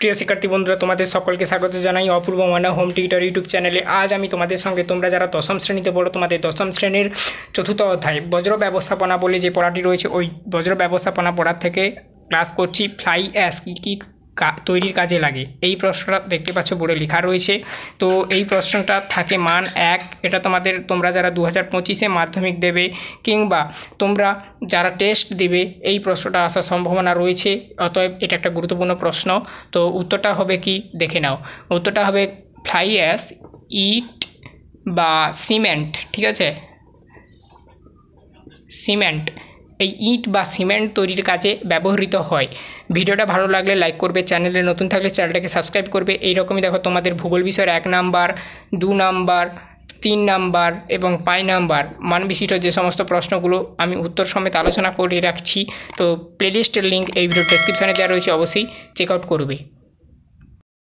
প্রিয় শিক্ষার্থী বন্ধুরা, তোমাদের সকলকে স্বাগত জানাই অপূর্ব মানা হোম টিউটর ইউটিউব চ্যানেলে। আজ আমি তোমাদের সঙ্গে তোমরা যারা দশম শ্রেণীতে পড়ো, তোমাদের দশম শ্রেণীর চতুর্থ অধ্যায় বজ্র ব্যবস্থাপনা বলে যে পড়াটি রয়েছে, ওই বজ্র ব্যবস্থাপনা পড়ার থেকে ক্লাস করছি। ফ্লাই অ্যাশ কী তৈরির কাজে লাগে, এই প্রশ্নটা দেখতে পাচ্ছ বোর্ডে লেখা রয়েছে। তো এই প্রশ্নটা থাকে মান 1। এটা তোমরা যারা 2025-এ মাধ্যমিক দেবে কিংবা তোমরা যারা টেস্ট দেবে, এই প্রশ্নটা আসার সম্ভাবনা রয়েছে। অতএব এটা একটা গুরুত্বপূর্ণ প্রশ্ন। তো উত্তরটা হবে কি দেখে নাও। উত্তরটা হবে ফ্লাই অ্যাশ ইট বা সিমেন্ট। ঠিক আছে, সিমেন্ট, এই ইট বা সিমেন্ট তৈরির কাজে ব্যবহৃত হয়। ভিডিওটা ভালো লাগলে লাইক করবে, চ্যানেলে নতুন থাকলে চ্যানেলটাকে সাবস্ক্রাইব করবে। এইরকমই দেখো তোমাদের ভূগোল বিষয়ের 1 নাম্বার, 2 নাম্বার, 3 নাম্বার এবং 5 নাম্বার মান বিশিষ্ট যে সমস্ত প্রশ্নগুলো আমি উত্তর সমেত আলোচনা করে রাখছি। তো প্লেলিস্টের লিঙ্ক এই ভিডিও ডেসক্রিপশানে দেওয়া রয়েছে, অবশ্যই চেক আউট করবে।